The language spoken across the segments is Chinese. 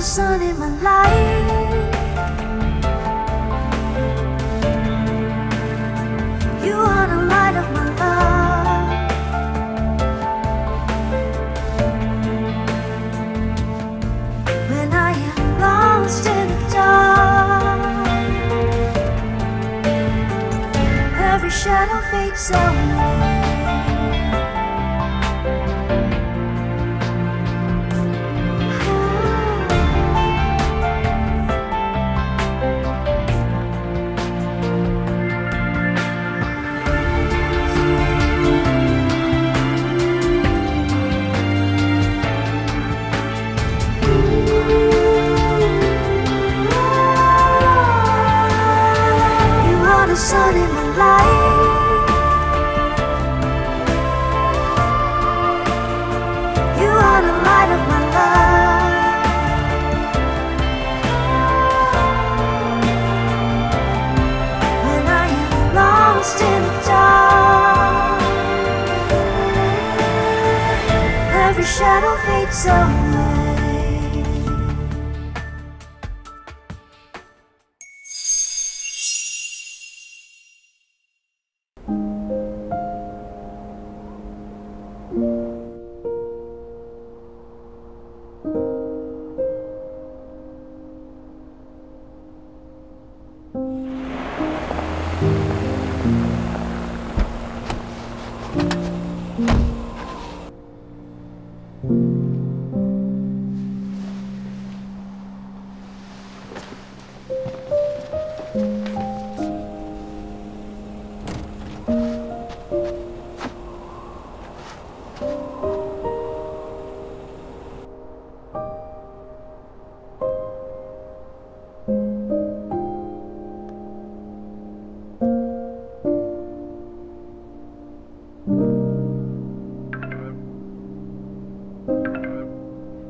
sun in my life. You are the light of my love. When I am lost in the dark, every shadow fades away. The sun in my life. You are the light of my love. When I am lost in the dark, every shadow fades away.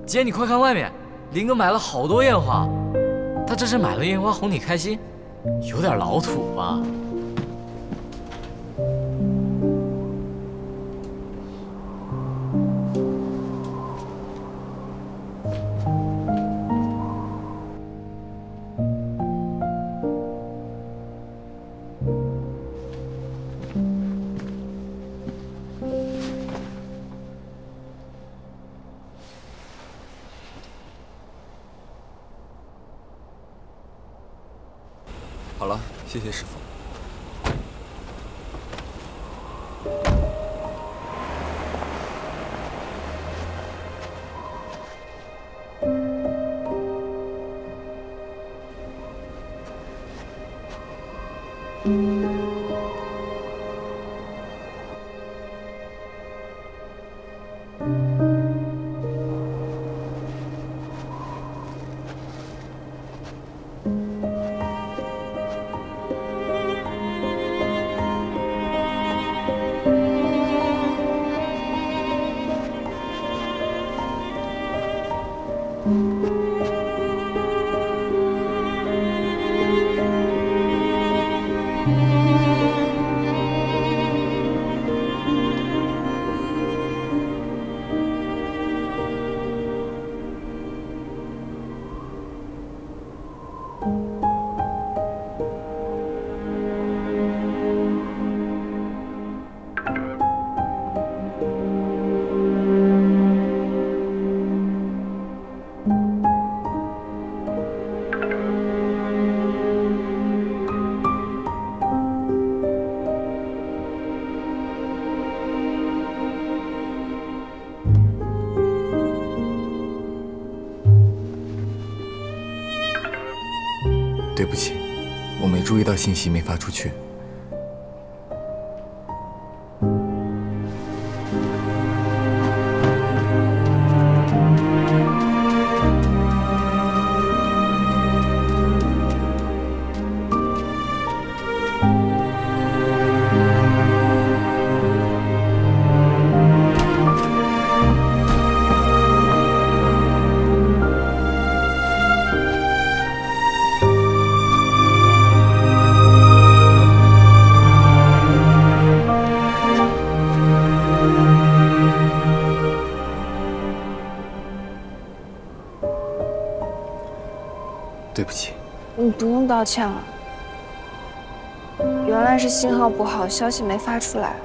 姐，你快看外面，林哥买了好多烟花，他这是买了烟花哄你开心，有点老土吧？好了，谢谢师傅。对不起，我没注意到信息没发出去。你不用道歉了。原来是信号不好，消息没发出来。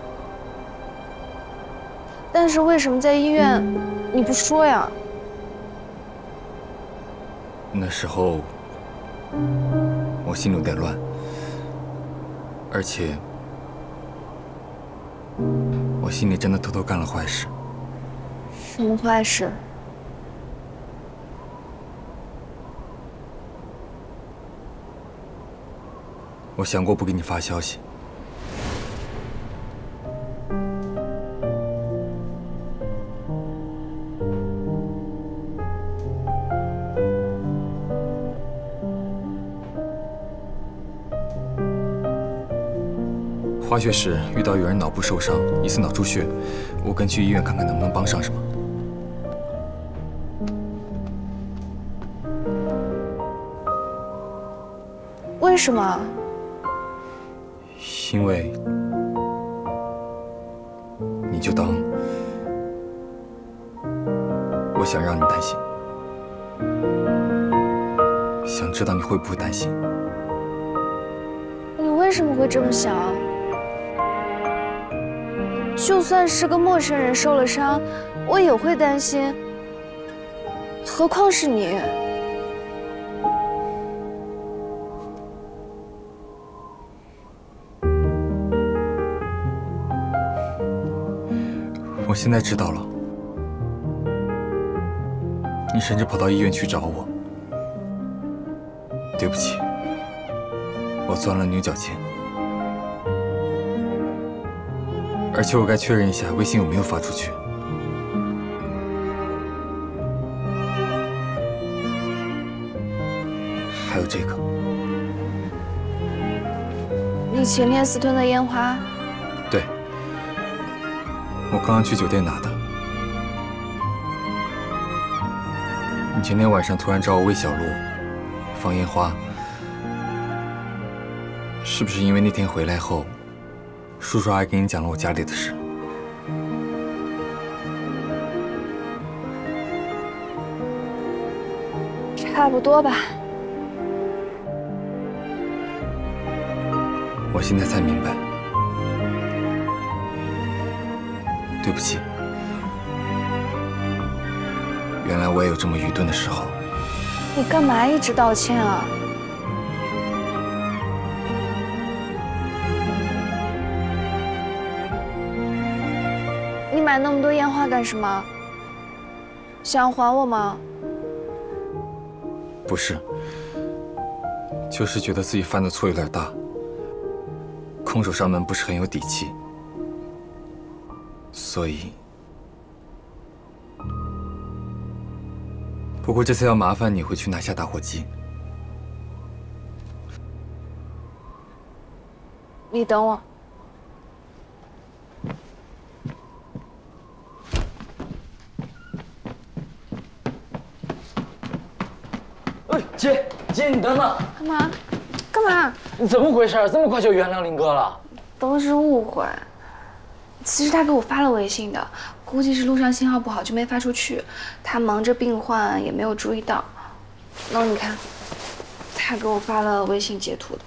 但是为什么在医院你不说呀？那时候我心里有点乱，而且我心里真的偷偷干了坏事。什么坏事？我想过不给你发消息。滑雪时遇到有人脑部受伤，疑似脑出血，我跟去医院看看能不能帮上什么。为什么？因为你就当我想让你担心，想知道你会不会担心。你为什么会这么想？就算是个陌生人受了伤，我也会担心，何况是你。我现在知道了，你甚至跑到医院去找我。对不起，我钻了牛角尖。而且我该确认一下微信有没有发出去。还有这个，你前天私吞的烟花。对，我刚刚去酒店拿的。你前天晚上突然找我喂小鹿，放烟花，是不是因为那天回来后？叔叔阿姨给你讲了我家里的事，差不多吧。我现在才明白，对不起，原来我也有这么愚钝的时候。你干嘛一直道歉啊？你买那么多烟花干什么？想还我吗？不是，就是觉得自己犯的错有点大，空手上门不是很有底气，所以。不过这次要麻烦你回去拿下打火机。你等我。姐，你等等！干嘛？干嘛？你怎么回事？这么快就原谅林哥了？都是误会。其实他给我发了微信的，估计是路上信号不好就没发出去。他忙着病患也没有注意到。那你看，他给我发了微信截图的。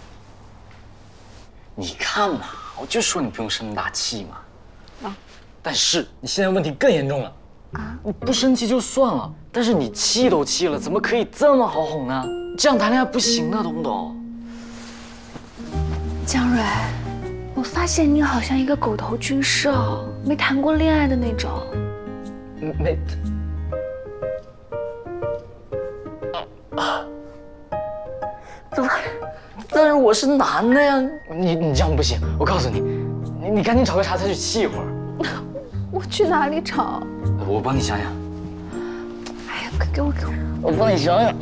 你看嘛，我就说你不用生那么大气嘛。啊！但是你现在问题更严重了。啊！你不生气就算了，但是你气都气了，怎么可以这么好哄呢？这样谈恋爱不行的，懂不懂？江蕊，我发现你好像一个狗头军师哦，没谈过恋爱的那种。没。怎么？但是我是男的呀！你这样不行，我告诉你，你赶紧找个茶菜去沏一会儿。我去哪里找？我帮你想想。哎呀，快给我！我帮你想想。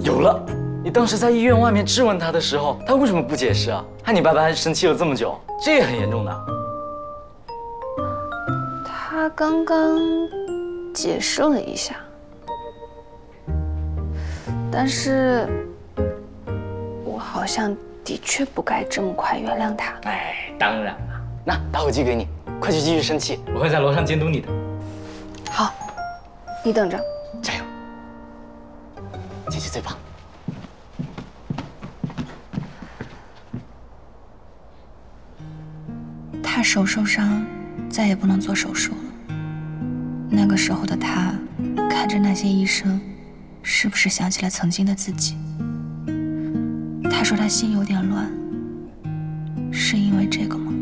有了，你当时在医院外面质问他的时候，他为什么不解释啊？害你爸爸生气了这么久，这也很严重的。他刚刚解释了一下，但是我好像的确不该这么快原谅他。哎，当然了。那打火机给你，快去继续生气，我会在楼上监督你的。好，你等着，加油，姐姐最棒。手受伤，再也不能做手术了。那个时候的他，看着那些医生，是不是想起了曾经的自己？他说他心有点乱，是因为这个吗？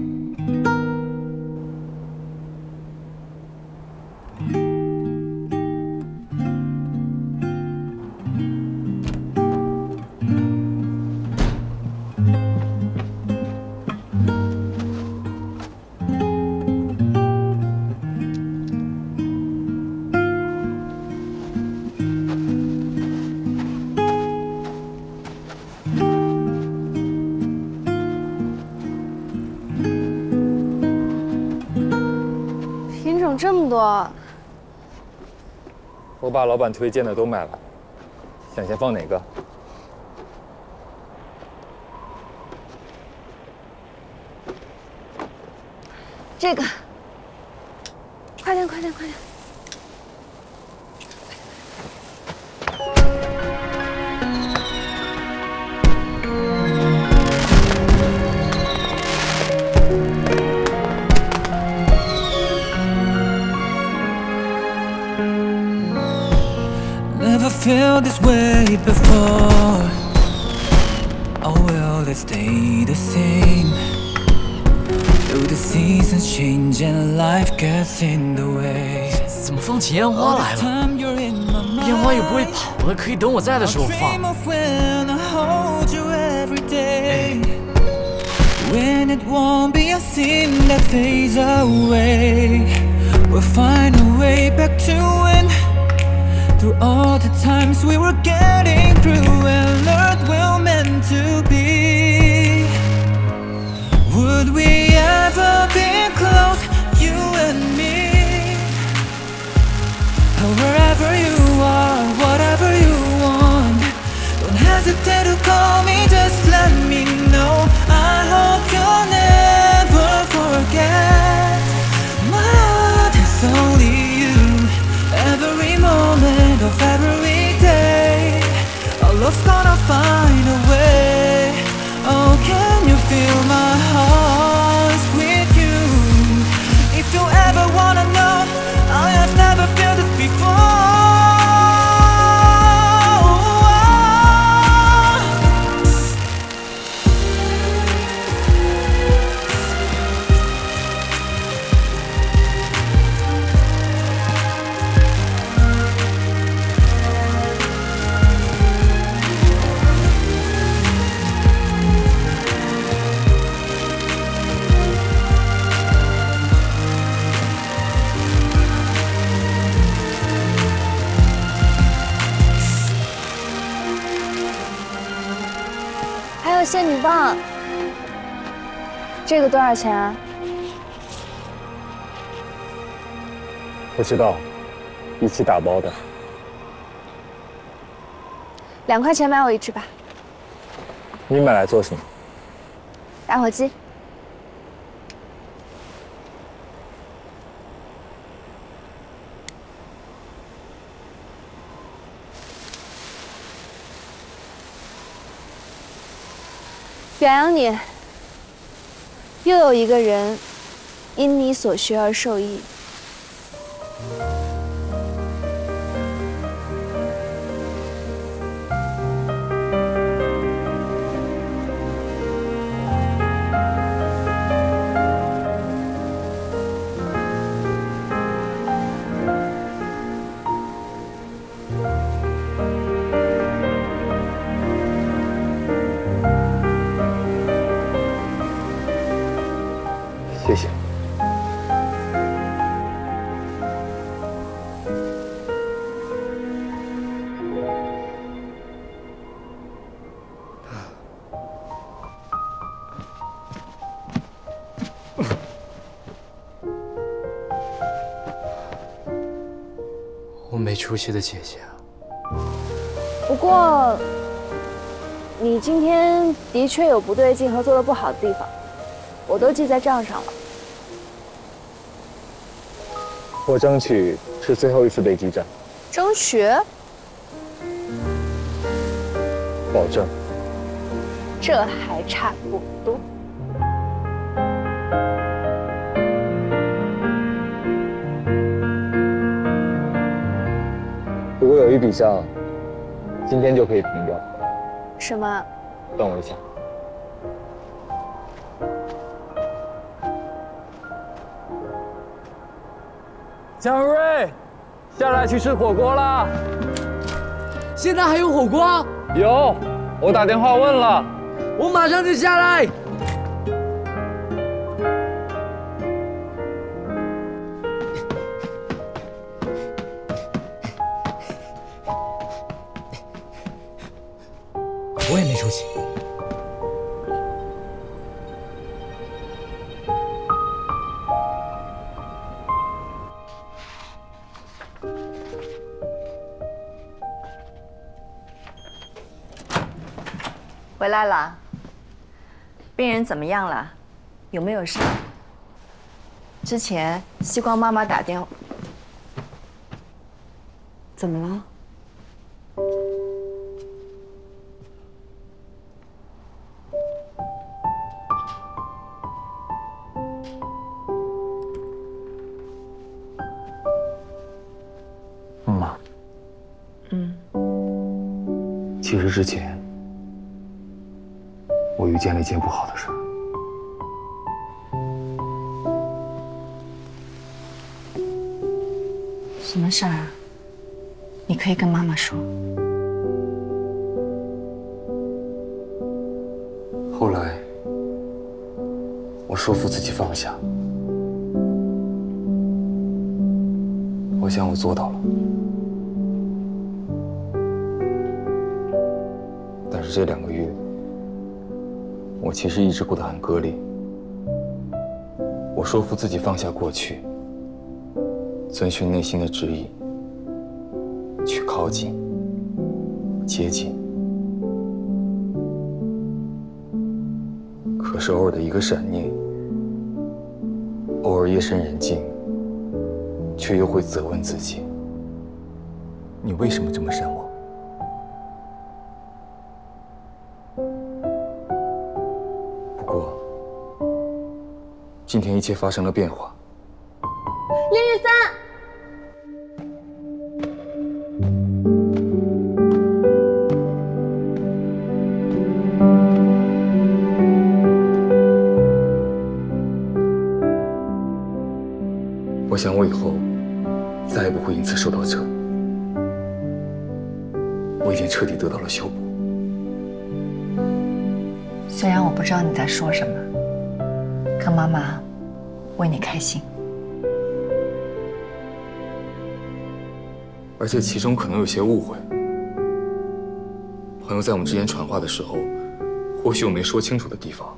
这么多，我把老板推荐的都买了，想先放哪个？这个，快点，快点，快点！ Never felt this way before. Oh well, let's stay the same. Though the seasons change and life gets in the way. 怎么放起烟花来了？烟花又不会跑了，可以等我在的时候放。 When it won't be a sin that fades away, we'll find a way back to when. Through all the times we were getting through and learned we're meant to be. Would we ever be close, you and me? Wherever you are, whatever you want, don't hesitate to call me, just let me know. I hope you'll never forget. My heart is only you. Every moment of every day, our love's gonna find a way. Oh, can you feel my heart with you? If you ever wanna know, I have never felt this before.仙女棒，这个多少钱啊？不知道，一起打包的。2块钱买我一支吧。你买来做什么？打火机。表扬你，又有一个人因你所学而受益。谢谢。我没出息的姐姐。不过，你今天的确有不对劲和做得不好的地方。 我都记在账上了。我争取是最后一次被激战。争取？保证。这还差不多。有一笔账，今天就可以平掉。什么？等我一下。江瑞，下来去吃火锅啦！现在还有火锅？有，我打电话问了。我马上就下来。我也没出息。回来了，病人怎么样了？有没有伤？之前西光妈妈打电话，怎么了？妈。其实之前。我遇见了一件不好的事。什么事儿啊？你可以跟妈妈说。后来，我说服自己放下。我想我做到了。但是这2个月。我其实一直过得很割裂。我说服自己放下过去，遵循内心的旨意，去靠近、接近。可是偶尔的一个闪念，偶尔夜深人静，却又会责问自己：你为什么这么善忘？今天一切发生了变化。我想我以后再也不会因此受到折磨。我已经彻底得到了修补。虽然我不知道你在说什么，可妈妈为你开心。而且其中可能有些误会。朋友在我们之间传话的时候，或许有没说清楚的地方。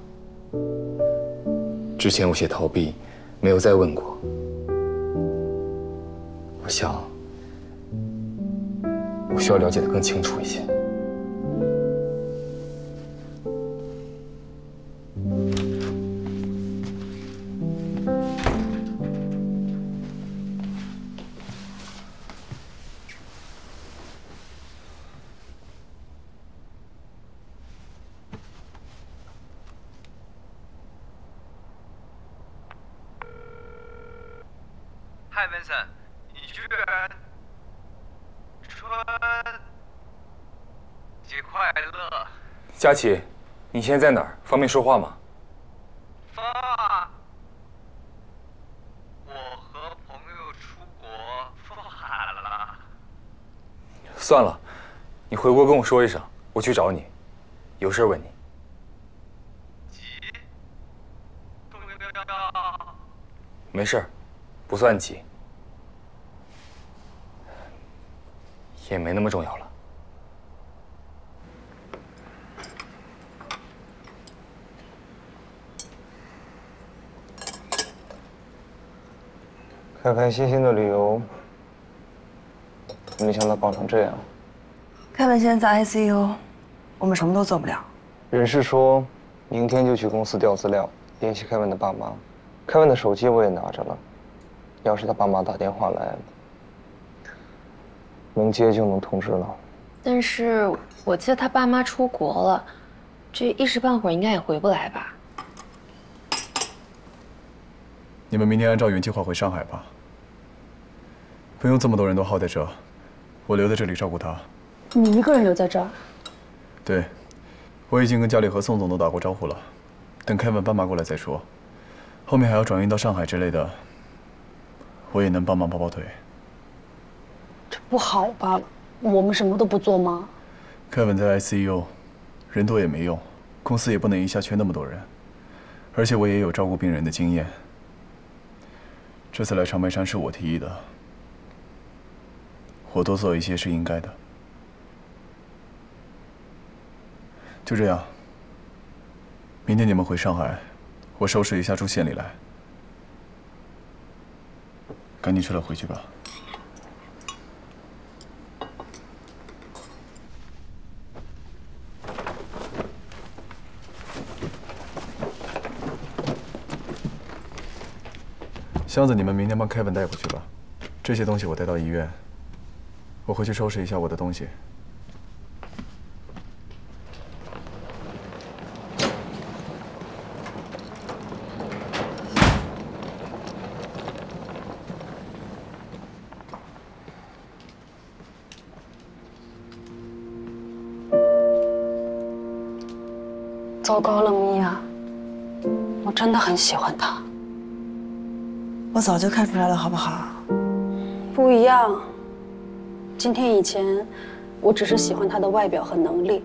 之前有些逃避，没有再问过。我想，我需要了解得更清楚一些。嗨，文森，你居然春节快乐！佳琪，你现在在哪儿？方便说话吗？我和朋友出国放海了。算了，你回国跟我说一声，我去找你，有事问你。急？重要？没事，不算急，也没那么重要了。开开心心的旅游，没想到搞成这样。凯文现在在 ICU， 我们什么都做不了。人事说，明天就去公司调资料，联系凯文的爸妈。凯文的手机我也拿着了，要是他爸妈打电话来，能接就能通知了。但是我记得他爸妈出国了，这一时半会儿应该也回不来吧？你们明天按照原计划回上海吧。不用这么多人都耗在这，我留在这里照顾他。你一个人留在这儿？对，我已经跟家里和宋总都打过招呼了，等Kevin爸妈过来再说。后面还要转运到上海之类的，我也能帮忙跑跑腿。这不好吧？我们什么都不做吗？Kevin 在 ICU， 人多也没用，公司也不能一下缺那么多人，而且我也有照顾病人的经验。这次来长白山是我提议的，我多做一些是应该的。就这样，明天你们回上海，我收拾一下住县里来。赶紧吃了回去吧。箱子你们明天帮 Kevin 带回去吧，这些东西我带到医院。我回去收拾一下我的东西。糟糕了，米娅，我真的很喜欢他。我早就看出来了，好不好？不一样。今天以前，我只是喜欢他的外表和能力，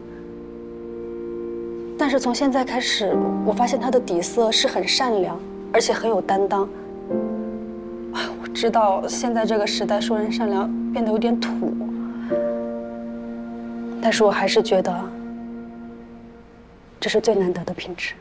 但是从现在开始，我发现他的底色是很善良，而且很有担当。我知道现在这个时代说人善良变得有点土，但是我还是觉得这是最难得的品质。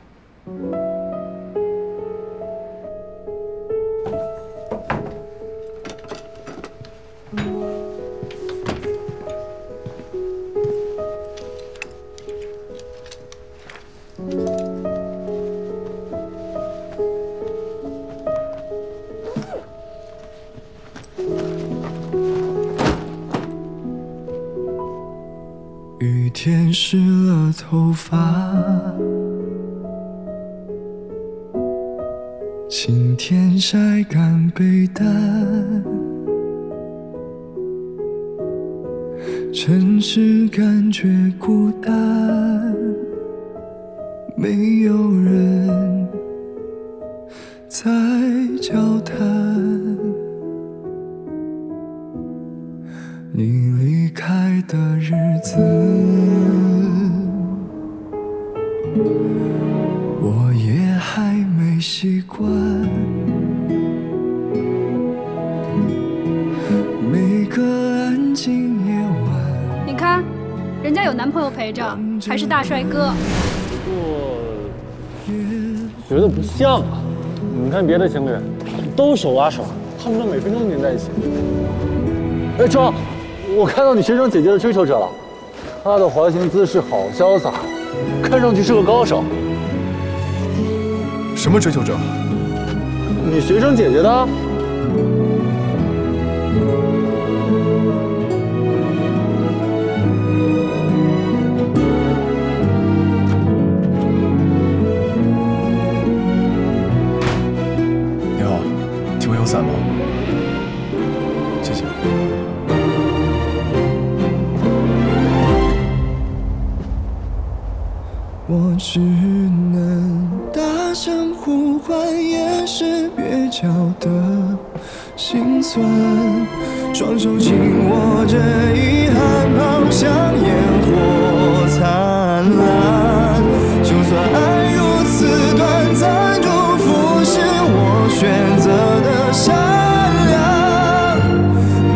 雨天湿了头发，晴天晒干被单，城市感觉孤单，没有人在交谈。你离开的日子，我也还没习惯。每个安静夜晚，你看，人家有男朋友陪着，还是大帅哥。不过，觉得不像啊。你看别的情侣，都手拉手，他们都每分钟黏在一起。哎，周。我看到你学生姐姐的追求者了，她的滑行姿势好潇洒，看上去是个高手。什么追求者？你学生姐姐的。你好，请问有伞吗？谢谢。我只能大声呼唤，掩饰蹩脚的心酸，双手紧握着遗憾，抛向烟火灿烂。就算爱如此短暂，祝福是我选择的善良。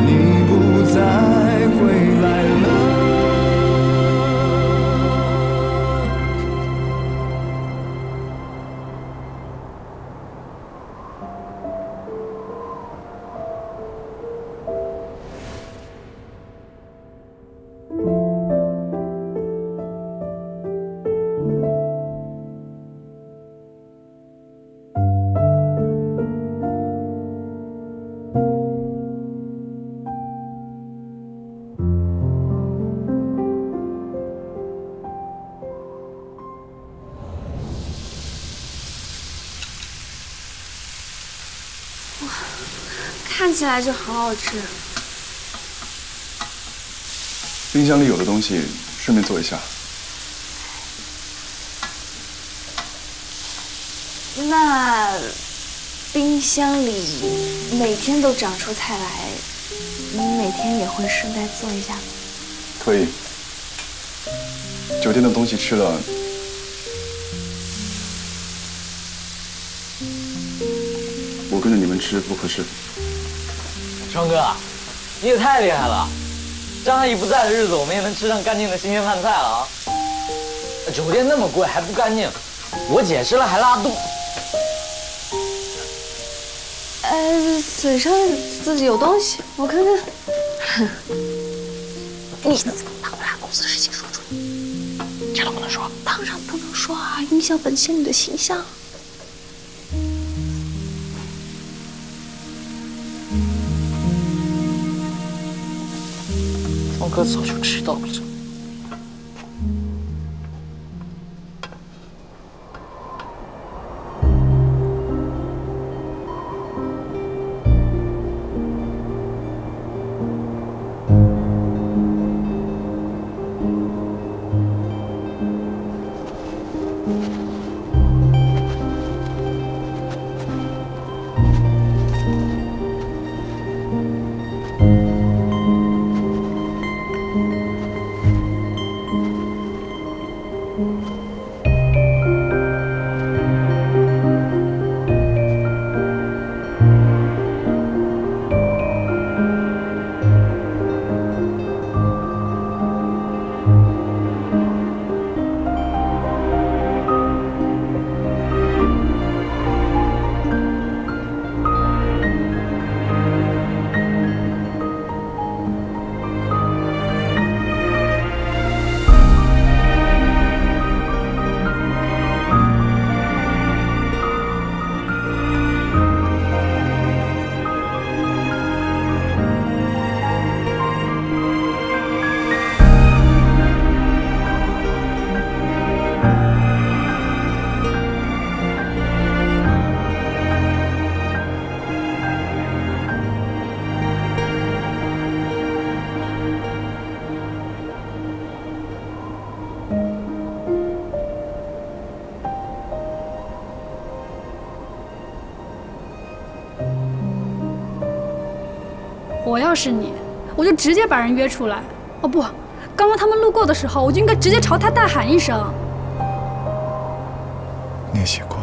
你不再回来了。看起来就好好吃。冰箱里有的东西，顺便做一下。那冰箱里每天都长出菜来，你每天也会顺带做一下吗？可以。酒店的东西吃了，我跟着你们吃不合适。川哥，你也太厉害了！张阿姨不在的日子，我们也能吃上干净的新鲜饭菜了啊！酒店那么贵还不干净，我姐吃了还拉肚。嘴上自己有东西，我看看。你怎么把我俩公司的事情说出来？这都不能说。当然不能说啊，影响本仙女的形象。方哥早就知道了。我要是你，我就直接把人约出来。哦不，刚刚他们路过的时候，我就应该直接朝他大喊一声。聂喜光，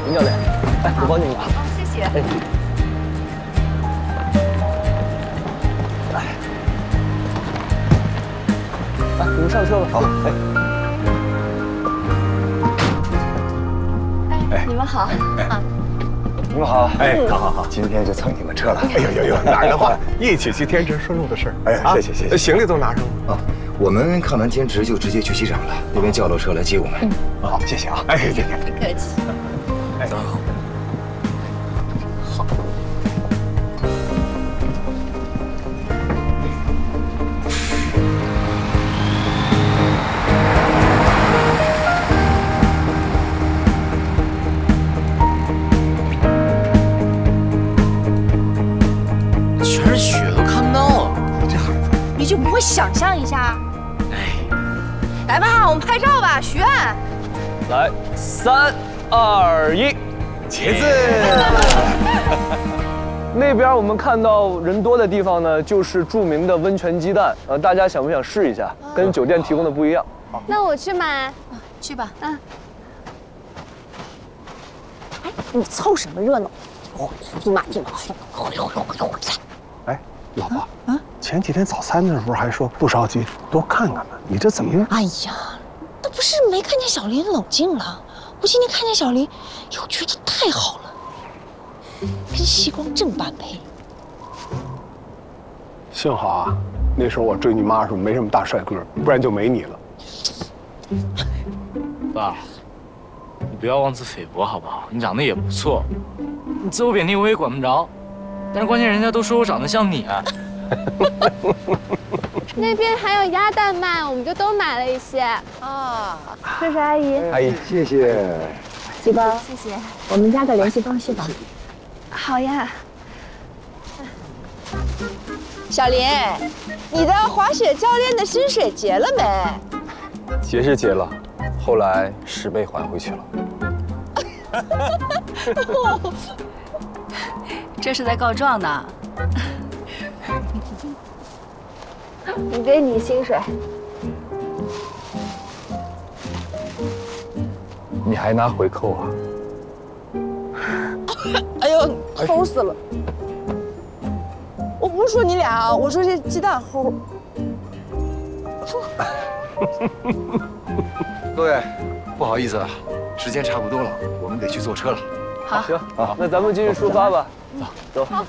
林教练，哎，我帮你们拿。谢谢。哎，你们上车吧。好，哎，你们好。啊，你们好。哎，好，今天就蹭你们车了。哎呦，哪儿的话，一起去天池顺路的事儿。哎，谢谢。行李都拿上了啊。我们看完天池就直接去机场了，那边叫了车来接我们。好，谢谢啊。哎，谢谢。不客气。早上好。好。全是雪，都看不到了。这孩子，你就不会想象一下？来吧，我们拍照吧，许愿。来，3、2、1，茄子。那边我们看到人多的地方呢，就是著名的温泉鸡蛋。大家想不想试一下？跟酒店提供的不一样。那我去买。去吧。嗯。哎，你凑什么热闹？回马地嘛，回来。哎，老婆，前几天早餐的时候还说不着急，多看看吧。你这怎么？哎呀，那不是没看见小林冷静了，我今天看见小林，又觉得太好了，跟西光正般配。幸好啊，那时候我追你妈的时候没什么大帅哥，不然就没你了。爸，你不要妄自菲薄好不好？你长得也不错。你自我贬低我也管不着，但是关键人家都说我长得像你啊。那边还有鸭蛋卖，我们就都买了一些。啊，叔叔阿姨，阿姨，谢谢。细胞，谢谢。我们家的联系方式吧。好呀。小林，你的滑雪教练的薪水结了没？结是结了，后来10倍还回去了。这是在告状呢。你给你薪水。你还拿回扣啊？哎呦，齁死了！我不是说你俩，我说这鸡蛋齁。各位，不好意思啊，时间差不多了，我们得去坐车了。好，行，好，那咱们继续出发吧。走，走。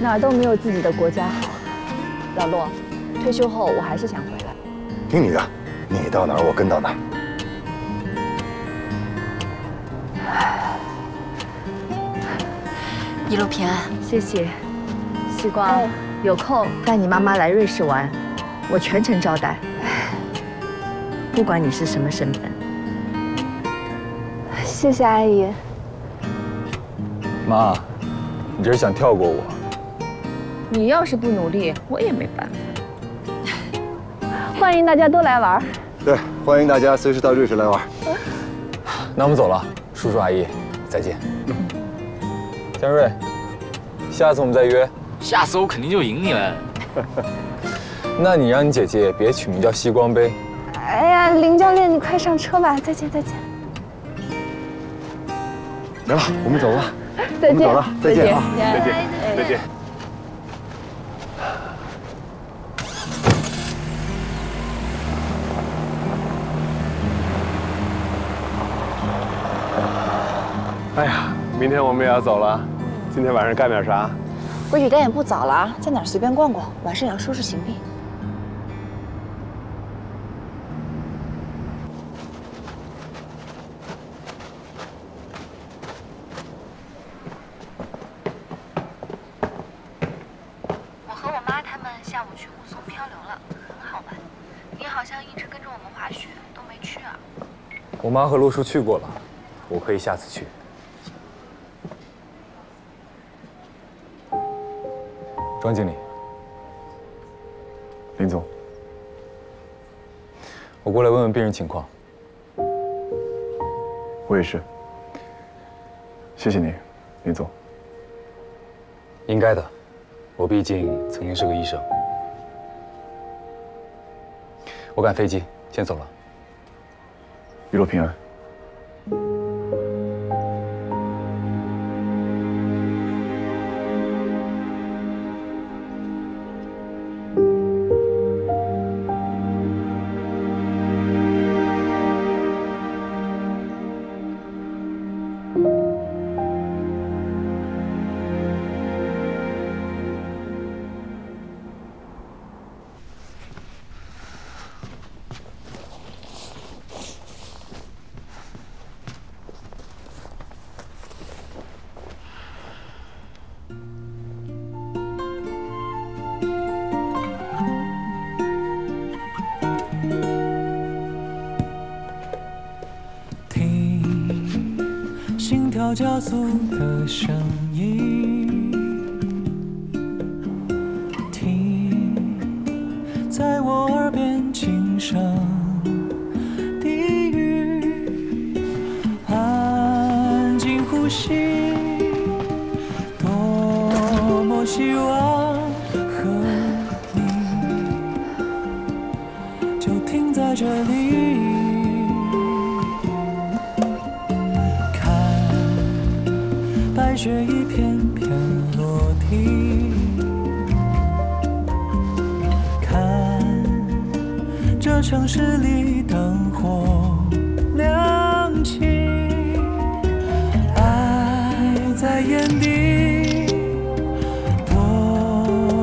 哪儿都没有自己的国家好。老骆，退休后我还是想回来。听你的，你到哪儿我跟到哪儿。一路平安，谢谢。西瓜，有空带你妈妈来瑞士玩，我全程招待。不管你是什么身份。谢谢阿姨。妈，你这是想跳过我？你要是不努力，我也没办法。欢迎大家都来玩。对，欢迎大家随时到瑞士来玩。那我们走了，叔叔阿姨，再见。江瑞，下次我们再约。下次我肯定就赢你了。那你让你姐姐别取名叫西光杯。哎呀，林教练，你快上车吧，再见再见。来了，我们走吧。再见。我们走了，再见啊！再见，再见。哎呀，明天我们也要走了，今天晚上干点啥？不是雨丹也不早了，在哪儿随便逛逛，晚上也要收拾行李。我和我妈他们下午去雾凇漂流了，很好玩。你好像一直跟着我们滑雪，都没去啊？我妈和陆叔去过了，我可以下次去。庄经理，林总，我过来问问病人情况。我也是。谢谢你，林总。应该的，我毕竟曾经是个医生。我赶飞机，先走了。一路平安。心跳加速的声音，听在我耳边轻声低语，安静呼吸，多么希望和你就停在这里。白雪一片片落地，看这城市里灯火亮起，爱在眼底，多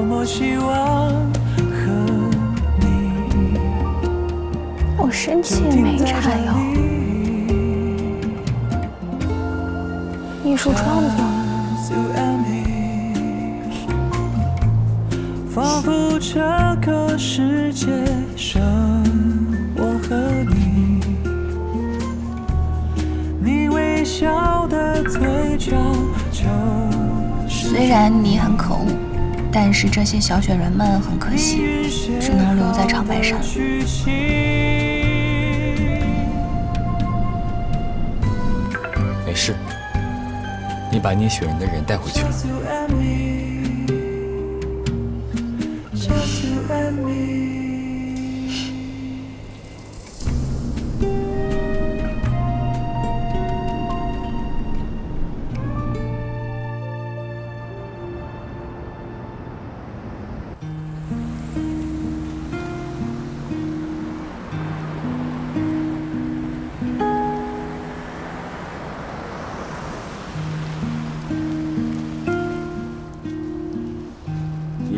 么希望和你界美茶油，艺术创作。仿佛这个世界上，我和你，你微笑的嘴角就是虽然你很可恶，但是这些小雪人们很可惜，只能留在长白山了。没事，你把捏雪人的人带回去。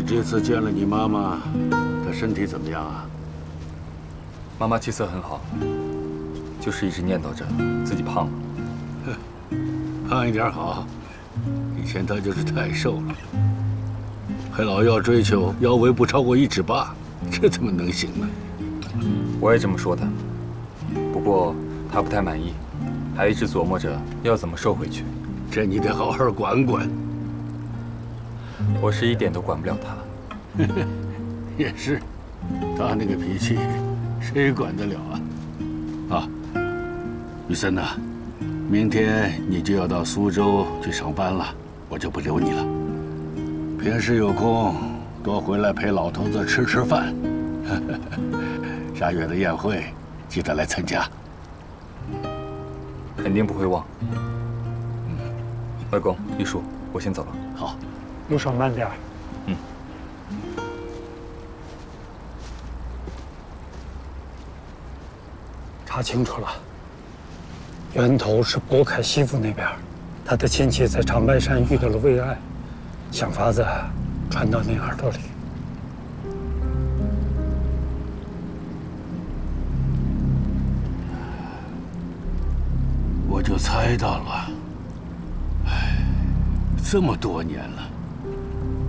这次见了你妈妈，她身体怎么样啊？妈妈气色很好，就是一直念叨着自己胖了。胖一点好，以前她就是太瘦了，还老要追求腰围不超过1尺8，这怎么能行呢？我也这么说的，不过她不太满意，还一直琢磨着要怎么瘦回去。这你得好好管管。我是一点都管不了她。也是，他那个脾气，谁管得了啊？啊，雨森呐，明天你就要到苏州去上班了，我就不留你了。平时有空多回来陪老头子吃吃饭。下月的宴会记得来参加。肯定不会忘。外公、玉树，我先走了。好，路上慢点。嗯。查清楚了，源头是博凯西府那边，他的亲戚在长白山遇到了胃癌，想法子传到你耳朵里。我就猜到了。哎，这么多年了，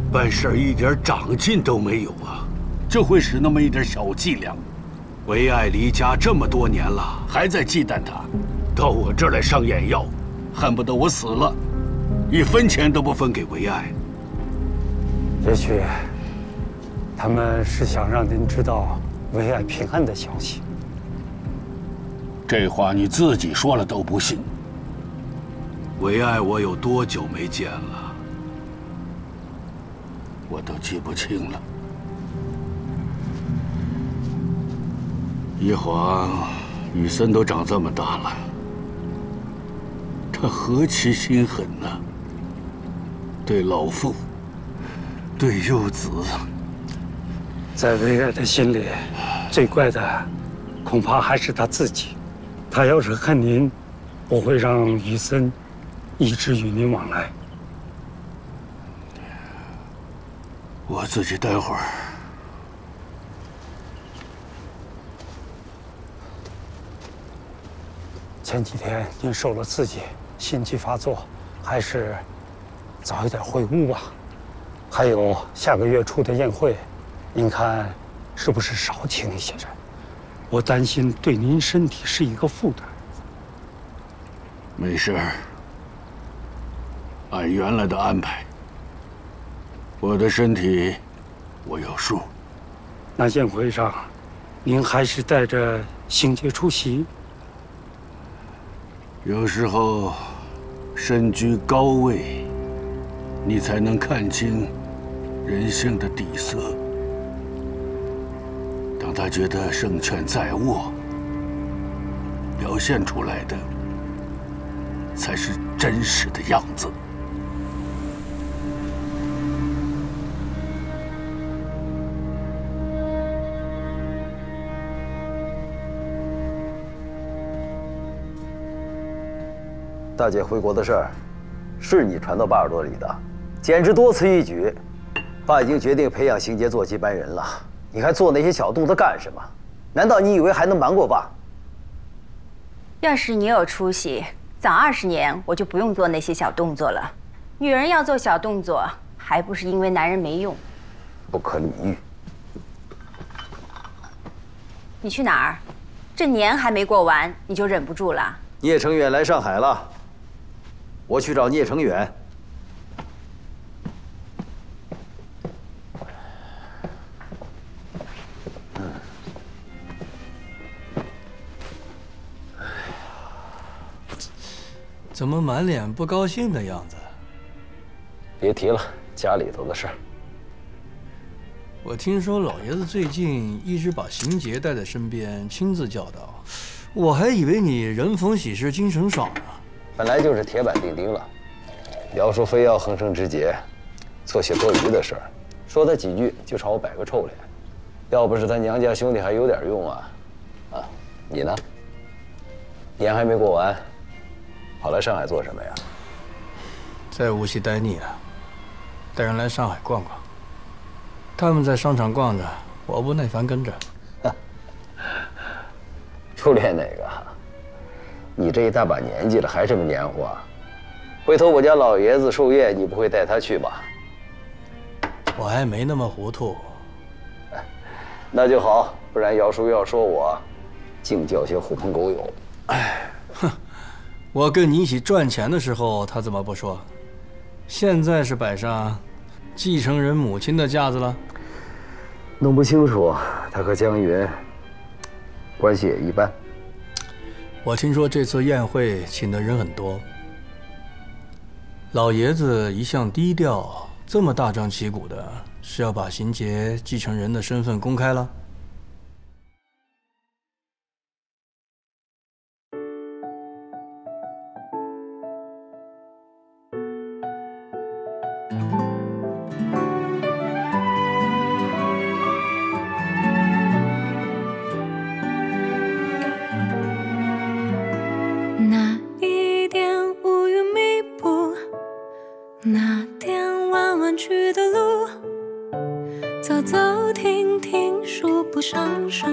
办事儿一点长进都没有啊，就会使那么一点小伎俩。唯爱离家这么多年了，还在忌惮他，到我这儿来上眼药，恨不得我死了，1分钱都不分给唯爱。也许他们是想让您知道唯爱平安的消息。这话你自己说了都不信。唯爱我有多久没见了，我都记不清了。一晃，雨森都长这么大了，他何其心狠呐！对老妇，对幼子，在唯爱的心里，最怪的恐怕还是他自己。他要是恨您，不会让雨森一直与您往来。我自己待会儿。前几天您受了刺激，心悸发作，还是早一点回屋吧。还有下个月初的宴会，您看是不是少请一些人？我担心对您身体是一个负担。没事儿，按原来的安排。我的身体我有数。那宴会上，您还是带着星节出席。有时候，身居高位，你才能看清人性的底色。当他觉得胜券在握，表现出来的才是真实的样子。大姐回国的事儿，是你传到爸耳朵里的，简直多此一举。爸已经决定培养邢杰做接班人了，你还做那些小动作干什么？难道你以为还能瞒过爸？要是你有出息，早20年我就不用做那些小动作了。女人要做小动作，还不是因为男人没用？不可理喻。你去哪儿？这年还没过完，你就忍不住了？聂成远来上海了，我去找聂成远。怎么满脸不高兴的样子？别提了，家里头的事儿。我听说老爷子最近一直把邢杰带在身边，亲自教导，我还以为你人逢喜事精神爽呢。本来就是铁板钉钉了，姚叔非要横生枝节，做些多余的事儿，说他几句就朝我摆个臭脸。要不是他娘家兄弟还有点用啊，你呢？年还没过完，跑来上海做什么呀？在无锡待腻了，带人来上海逛逛。他们在商场逛着，我不耐烦跟着。初恋哪个？你这一大把年纪了，还这么黏糊啊？回头我家老爷子寿宴，你不会带他去吧？我还没那么糊涂。那就好，不然姚叔要说我净叫些狐朋狗友。哎，哼，我跟你一起赚钱的时候，他怎么不说？现在是摆上继承人母亲的架子了。弄不清楚，他和江云关系也一般。我听说这次宴会请的人很多，老爷子一向低调，这么大张旗鼓的，是要把邢杰继承人的身份公开了？那一点乌云密布，那点弯弯曲的路，走走停停数不胜数，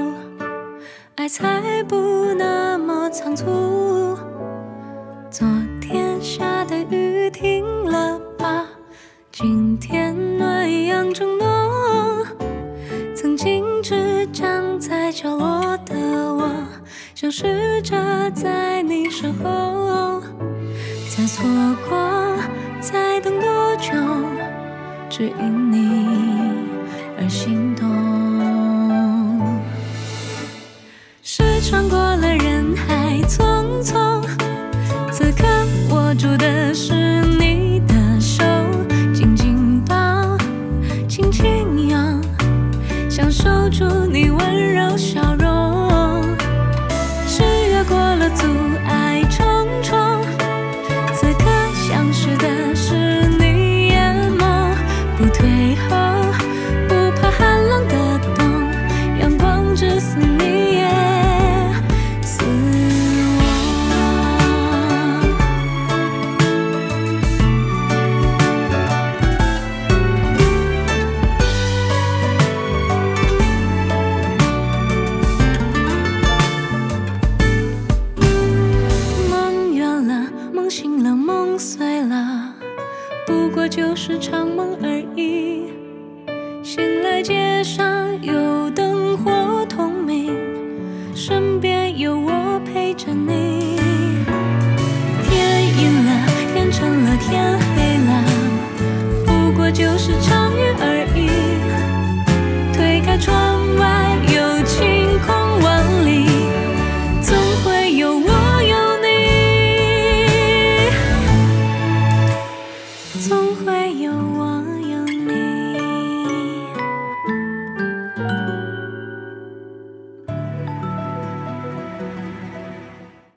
爱才不那么仓促。昨天下的雨停了吧，今天暖阳正浓，曾经只站在角落的我，想试着在你身后，再错过，再等多久，只因你而心动。是穿过了人海匆匆，此刻握住的是你的手，紧紧抱，轻轻拥，享受住你温柔笑容。是越过了阻碍重重，此刻想试的是你眼眸，不退后，不怕寒冷的冬，阳光只肆你也似我。梦远了，梦醒了，梦碎了，不过就是场梦。